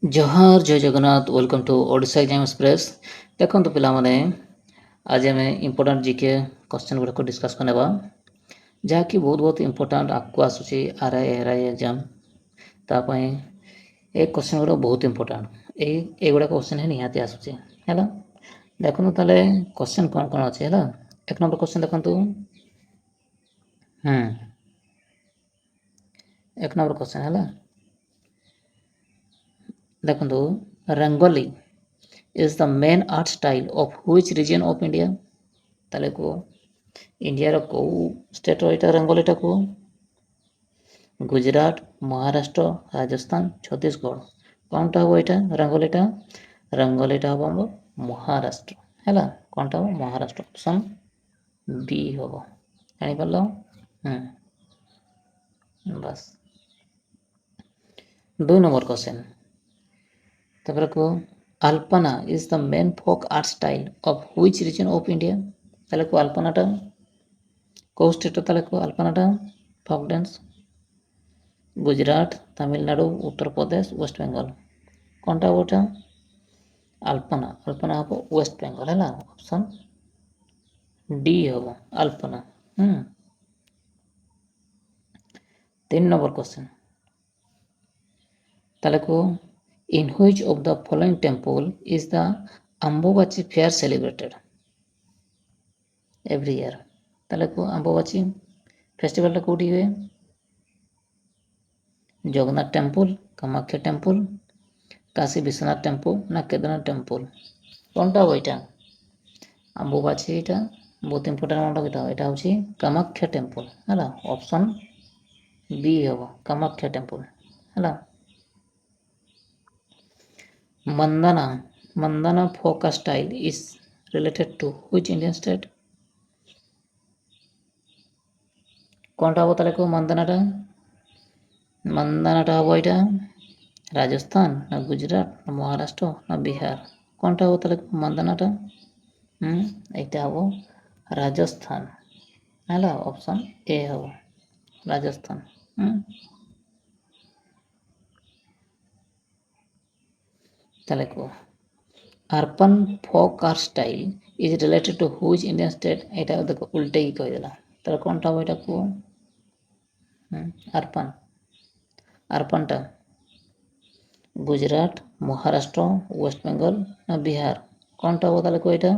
जोहार जय Jagannath welcome to Odisha exam express देखो पिलामाने आज आम इंपोर्टाट जीके क्वेश्चन गुड़ाक डिस्कस करने जहाँकि बहुत बहुत इंपोर्टाट आपको आसूसी आरआई एग्जाम तापाई ए क्वेश्चन गुड़ा बहुत इंपोर्टाट एगुड़ा क्वेश्चन है निहाती आसूसी है देखो ताले क्वेश्चन कौन कौन अच्छे है एक नंबर क्वेश्चन देखो एक नंबर क्वेश्चन है देखो rangoli is the main art style of which region of India? ताले को इंडिया रो को स्टेट रो इटा रंगोलीटा को गुजरात महाराष्ट्र राजस्थान छत्तीसगढ़ कौनटा हो इटा रंगोलीटा हो महाराष्ट्र हैला कौनटा हो महाराष्ट्र ऑप्शन बी हो जानी पारलो बस 2 नंबर क्वेश्चन तापर को Alpana is the main folk art style of which region of India? ताले को अल्पनाटा को स्टेट ताले को अल्पनाटा folk dance Gujarat Tamil Nadu Uttar Pradesh waste Bengal कौनटा ओटा अल्पना अल्पना हम वेस्ट बेंगल है ऑप्शन डी हम अल्पना 3 नंबर क्वेश्चन ताले को in which of the following temple is the Ambubachi fair celebrated every year ताले को अंबुबाची फेस्टिवल कोडी हुए Jagannath temple Kamakhya temple Kashi Vishwanath temple ना केदारनाथ टेम्पल कौनटा हो এটা अंबुबाची এটা बहुत इंपोर्टेंट এটা হচ্ছে कामाख्या टेम्पल है ऑप्शन बी हम कामाख्या टेम्पल है Mandana folk style is related to which Indian state कौनटा हो ताले को मंदानाटा हम এটা राजस्थान ना गुजरात ना महाराष्ट्र ना बिहार कौनटा हो ताले मंदानाटा এটা হবো राजस्थान है ऑप्शन ए हबो राजस्थान ताले को Aripan folk art style is related to which Indian state এটা देखो उल्टे ही कह देला ताले कोनटा हो এটা को अर्पन अर्पनटा गुजरात महाराष्ट्र वेस्ट बेंगल ना बिहार कौनटा हो ताले को এটা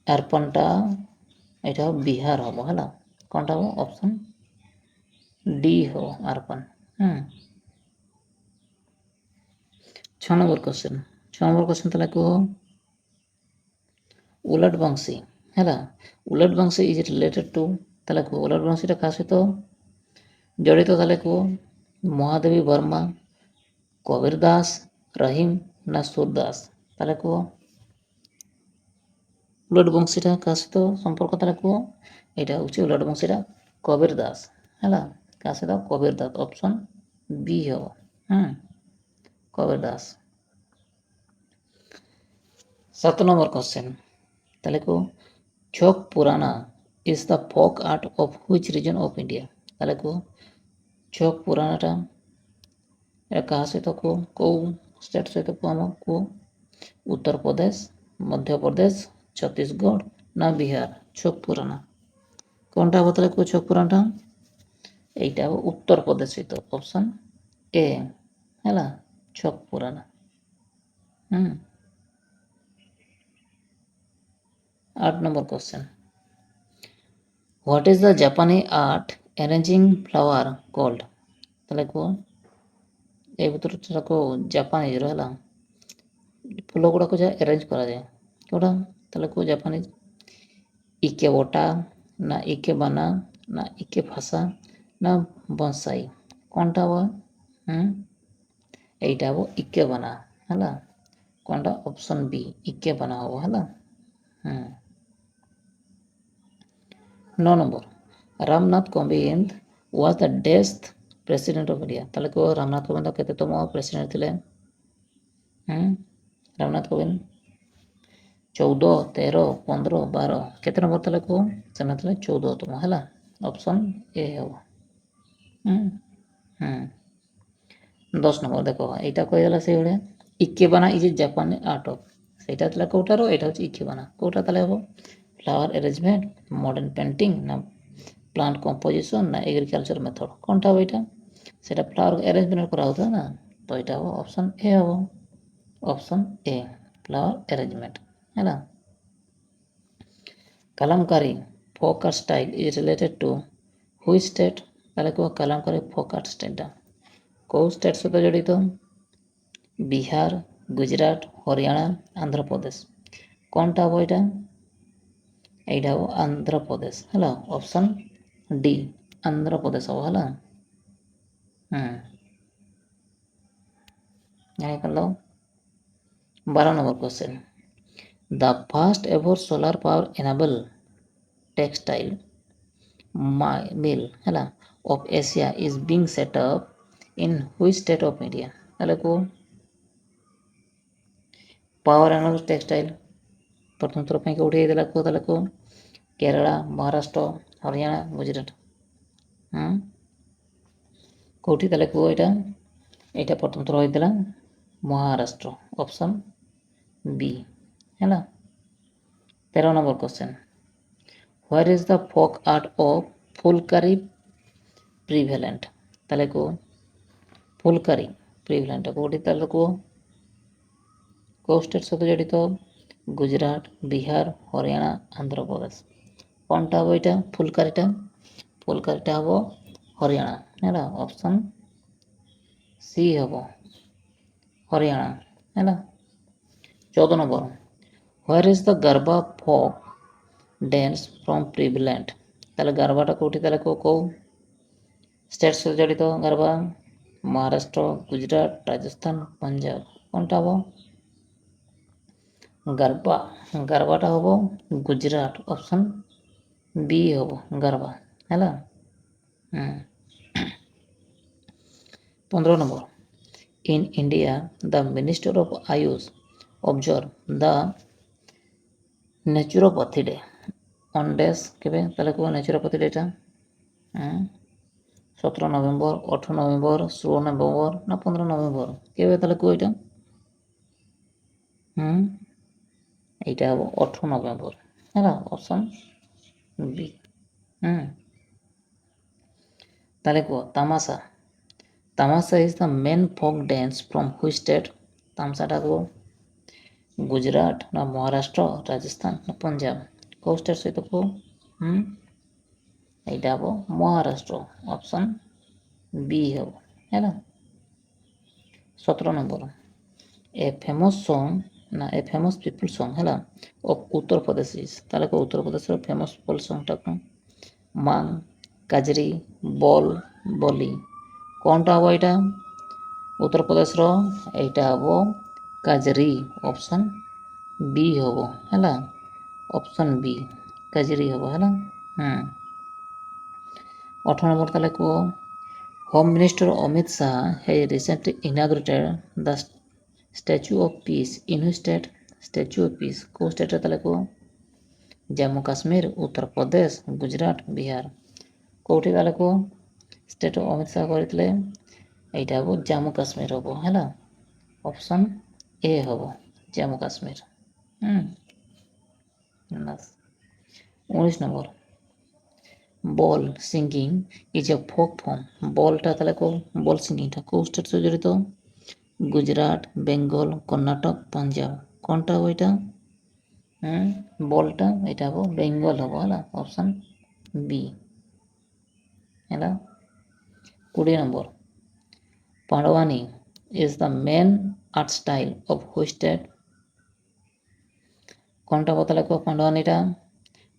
अर्पनटा এটা बिहार हबो है कौनटा हो ऑप्शन डी हो अर्पन 6 नंबर क्वेश्चन ताले को उलट बंशी है उलट बंशी इज रिलेटेड टू ताले को उलट बंशीटा का सहित जड़ित ताले को महादेवी वर्मा कबीर दास रहीम ना सूरदास ताले को उलट बंशीटा का सहित संपर्क ताले को এটা হচ্ছে উলট বংশীটা কবির দাস है का सहित कबीर दास ऑप्शन बी हो कबीर दास 7 नंबर क्वेश्चन ताले को छोक पुराना is the folk art of which region of India ताले को छोक पुरानाटा এটা কাହା ସହିତ କେଉଁ ଷ୍ଟେଟ୍ ସହିତ ଆମକୁ उत्तर प्रदेश मध्य प्रदेश छत्तीसगढ़ ना बिहार छोक पुराना कौनटा बताले को छोक पुरानाटा এইটা उत्तर प्रदेश सहित ऑप्शन ए है छोक पुराना 8 number question what is the जापानी आर्ट अरेंजिंग फ्लावर कॉल्ड ताले को ए भीतर को जापानी है फूल गुड़ाक जहाँ अरेंज करा जाए कौटा ताले को जापानी इकेबोटा ना इकेबाना ना इकेफासा ना बंसाई कौनटा हो এইটা হবো इकेबाना है कौनटा ऑप्शन बी इकेबाना हबो है 9 number Ramnath Kovind was the death president of India ताले को रामनाथ कोविंद केतेतम प्रेसिडेंट थिले रामनाथ कोविंद 14 13 15 12 केते नंबर ताले को सेना थिले 14तम है ऑप्शन ए हो 10 নম্বর দেখো এইটা কই গেল সেইভাবে ইকেবানা ইজ এ জাপানি আর্ট অফ সেইটা তাহলে কোটারও এটা হচ্ছে ইকেবানা কোটা তাহলে হবো ফ্লাওয়ার অ্যারেঞ্জমেন্ট মডার্ন পেন্টিং না প্লান্ট কম্পোজিশন না এগ্রিকালচার মেথড কোনটা হবে এটা সেটা ফ্লাওয়ার অ্যারেঞ্জমেন্ট করা হতো না তো এটা হবো অপশন এ হবো অপশন এ ফ্লাওয়ার অ্যারেঞ্জমেন্ট ହେଲା Kalamkari folk art style is related to which state তাহলে কেউ কালামকারী ফোক আর্ট স্টাইলটা কেউ স্টেট সହିତ জড়িত বিহার গুজরাট হরিয়ানা আন্ধ্রপ্রদেশ কোনটা হবো এটা এইটা হবো আন্ধ্রপ্রদেশ ହେଲା অপশন ডি ଆନ୍ଧ୍ରପ୍ରଦେଶ ହବ ହେଲା ଜାଣିପାରିଲ 12 নম্বর question the first ever solar power enable textile mill ହେଲା of Asia is being set up in which state of India ତାହେଲେ କୋଉ ପାୱାର ଏନାବଲ୍ ଟେକ୍ସଟାଇଲ ପ୍ରଥମ ଥର ପାଇଁ କୋଉଠି ହେଇଥିଲା କୋଉ ତାହେଲେ କୋଉ କେରଳ ମହାରାଷ୍ଟ୍ର ହରିୟାଣା ଗୁଜରାଟ କୋଉଠି ତାହେଲେ କୋଉ ଏଇଟା ପ୍ରଥମ ଥର ହେଇଥିଲା ମହାରାଷ୍ଟ୍ର ଅପସନ୍ বি ହେଲା 13 নম্বর question where is the folk art of Phulkari prevalent তাহলে কোଉ ফুলকারি প্রিভ্যালেন্ট কোଉଠି ତାହେଲେ କୋଉ ଷ୍ଟେଟ୍ ସହିତ ଜଡ଼ିତ ଗୁଜରାଟ ବିହାର ହରିୟାଣା ଆନ୍ଧ୍ରପ୍ରଦେଶ କ'ଣଟା ହେବ ଏଇଟା ଫୁଲକାରୀଟା ହେବ ହରିୟାଣା ହେଲା ଅପସନ୍ ସି ହେବ ହରିୟାଣା ହେଲା 14 নম্বର where is the Garba folk dance from prevalent ତାହେଲେ ଗରବାଟା କେଉଁଠି ତାହେଲେ କେଉଁ ଷ୍ଟେଟ୍ ସହିତ ଜଡ଼ିତ ଗରବା ମହାରାଷ୍ଟ୍ର ଗୁଜରାଟ ରାଜସ୍ଥାନ ପଞ୍ଜାବ କ'ଣଟା ହେବ ଗରବାଟା ହେବ ଗୁଜରାଟ ଅପସନ୍ বি ହେବ ଗରବା ହେଲା 15 নম্বর in India the Minister of Ayush observe the naturopathy day on days କେବେ ତାହେଲେ କୁହ naturopathy data 17 November 18 November 16 November ନା 15 ନଭେମ୍ବର କେବେ ତାହେଲେ କୁହ এইটা ହେବ 18 ନଭେମ୍ବର ହେଲା ଅପସନ୍ বি ତାହେଲେ କୁହ ତାମାସା is the main folk dance from which state ତାମସାଟା କୁହ ଗୁଜରାଟ ନା ମହାରାଷ୍ଟ୍ର ରାଜସ୍ଥାନ ନା ପଞ୍ଜାବ କେଉଁ ଷ୍ଟେଟ୍ ସହିତ କୁହ এইটা ହେବ ମହାରାଷ୍ଟ୍ର ଅପସନ୍ বি ହେବ ହେଲା 17 নম্বର a famous song ନା a famous people song ହେଲା of ଉତ୍ତରପ୍ରଦେଶ is ତାହେଲେ କେଉଁ ଉତ୍ତରପ୍ରଦେଶର ଫେମସ୍ ପଲ୍ ସଙ୍ଗଟା କ'ଣ ମାଙ୍ଗ କାଜରୀ ବଲ୍ ବଲି କ'ଣଟା ହେବ ଏଇଟା ଉତ୍ତରପ୍ରଦେଶର এইটা ହେବ କାଜରୀ ଅପସନ୍ বি ହେବ ହେଲା ଅପସନ୍ ବି କାଜରୀ ହେବ ହେଲା 18 নম্বর তাহলে କୁହ home minister Amit Shah has recently inaugurated the statue of peace in which state statue of peace କେଉଁ ଷ୍ଟେଟ୍ରେ ତାହେଲେ କୁହ ଜାମ୍ମୁ କାଶ୍ମୀର ଉତ୍ତରପ୍ରଦେଶ ଗୁଜରାଟ ବିହାର କେଉଁଠି ତାହେଲେ କୁହ ଷ୍ଟେଟ୍ ଅମିତ ଶାହ କରିଥିଲେ এইটা ହେବ ଜାମ୍ମୁ କାଶ୍ମୀର ହେବ ହେଲା ଅପସନ୍ ଏ ହେବ ଜାମ୍ମୁ କାଶ୍ମୀର 19 নম্বর Baul singing is a folk form বলটা তাহলে কেউ বল সিঙ্গিংটা কেউ স্টেট সহ জড়িত গুজরাট বেঙ্গল কর্ণাটক পঞ্জাব কোনটা হবো এটা বলটা এটা হবো বেঙ্গল হবো ହେଲା অপশন বি ହେଲା 20 নম্বর পাণ্ডবানী is the main art style of which state কোনটা বতালে কো পাণ্ডবানীটা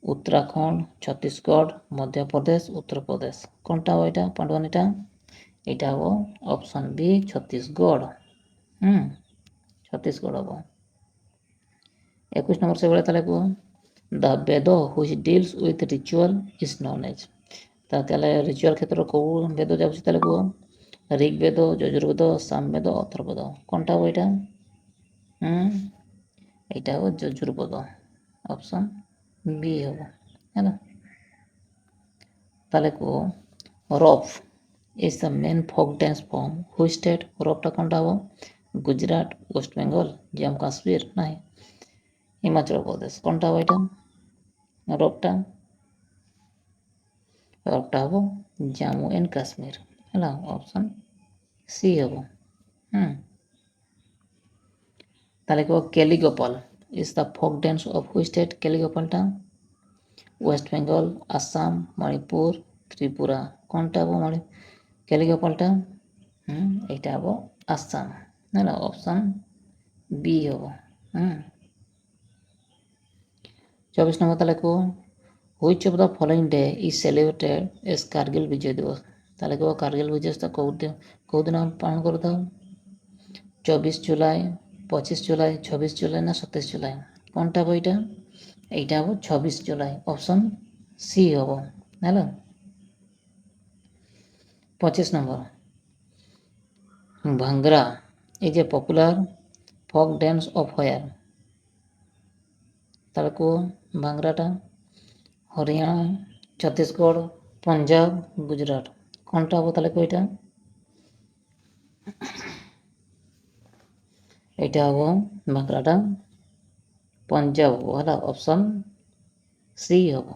উত্তরাখণ্ড ছত্তিশগড় মধ্যপ্রদেশ উত্তরপ্রদেশ কোনটা হবে এটা পাণ্ডবানীটা এটা হবো অপশন বি ছত্তিশগড় ছত্তিশগড় হবো 21 নম্বর সেগুলো তাহলে কো the Veda which deals with ritual is known as তাহলে রিচুয়াল ক্ষেত্রে কোউ বেদ যাচ্ছে তাহলে কো ঋগ্বেদ যজুর্বেদ সামবেদ অথর্ববেদ কোনটা হবে এটা এইটা হবে যজুর্বেদ অপশন বি হবে ହେଲା ତାହେଲେ କୁହ rough is the main folk dance form. Which state? ରଫ୍ଟା କ'ଣଟା ହେବ? ଗୁଜୁରାଟ, ୱେଷ୍ଟବେଙ୍ଗଲ, ଜାମ୍ମୁ କାଶ୍ମୀର ନାହିଁ ହିମାଚଳ ପ୍ରଦେଶ। କ'ଣଟା ହେବ ଏଇଟା? ରଫ୍ଟା ହେବ ଜାମ୍ମୁ ଆଣ୍ଡ କାଶ୍ମୀର ହେଲା, ଅପସନ୍ ସି ହେବ। ତାହେଲେ କହିବ କେଲିଗୋପାଲ is the folk dance of which state? କେଲିଗୋପାଲଟା West Bengal, Assam, Manipur, Tripura. କ'ଣଟା ହେବ କେଲିଗୋପାଲଟା? এইটা ହେବ ଆସାମ ହେଲା, ଅପସନ୍ ବି ହେବ। 24 নম্বর তাহলে କୁହ which of the following day is celebrated as Kargil Vijay Diwas? ତାହେଲେ କୁହ କାର୍ଗିଲ ବିଜୟ ଦିବସ କେଉଁ ଦିନ ପାଳନ କରିଥାଉ? 24 ଜୁଲାଇ, 25 ଜୁଲାଇ, 26 ଜୁଲାଇ ନା 27 ଜୁଲାଇ? କ'ଣଟା ହେବ ଏଇଟା? এইটা ହେବ 26 ଜୁଲାଇ, ଅପସନ୍ ସି ହେବ ହେଲା। 25 নম্বর Bhangra is a popular folk dance of where? ତାହେଲେ କୁହ ଭାଙ୍ଗରାଟା ହରିୟାଣା, ଛତିଶଗଡ଼, ପଞ୍ଜାବ, ଗୁଜୁରାଟ। କ'ଣଟା ହେବ ତାହେଲେ କୁହ ଏଇଟା? এইটা ହେବ ଭାଙ୍ଗରାଟା ପଞ୍ଜାବ ହେବ ହେଲା, ଅପସନ୍ ସି ହେବ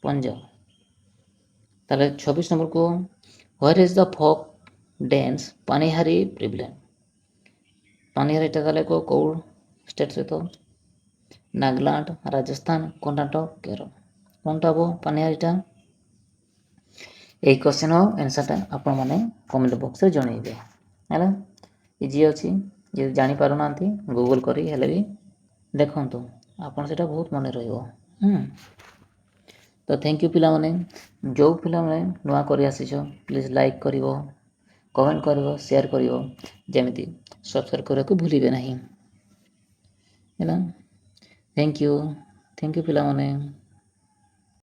ପଞ୍ଜାବ। ତାହେଲେ 26 নম্বରକୁ where is the folk dance ପାନିହାରୀ prevalent? ପାନିହାରୀଟା ତାହେଲେ କେଉଁ ଷ୍ଟେଟ୍ ସହିତ? ନାଗାଲାଣ୍ଡ, ରାଜସ୍ଥାନ, କର୍ଣ୍ଣାଟକ, କେରଳ। କ'ଣଟା ହେବ ପାନିହାରୀଟା? এই କ୍ୱେଶ୍ଚନ୍ର ଆନ୍ସର୍ଟା ଆପଣମାନେ କମେଣ୍ଟ ବକ୍ସରେ ଜଣାଇବେ ହେଲା। ଇଜି ଅଛି, ଯଦି ଜାଣିପାରୁନାହାନ୍ତି ଗୁଗଲ୍ କରି ହେଲେ ବି ଦେଖନ୍ତୁ, ଆପଣ ସେଇଟା ବହୁତ ମନେ ରହିବ। ତ ଥ୍ୟାଙ୍କ ୟୁ ପିଲାମାନେ। ଯେଉଁ ପିଲାମାନେ ନୂଆ କରି ଆସିଛ ପ୍ଲିଜ୍ ଲାଇକ୍ କରିବ, କମେଣ୍ଟ କରିବ, ସେୟାର କରିବ, ଯେମିତି ସବସ୍କ୍ରାଇବ୍ କରିବାକୁ ଭୁଲିବେ ନାହିଁ ହେଲା। ଥ୍ୟାଙ୍କ ୟୁ ପିଲାମାନେ।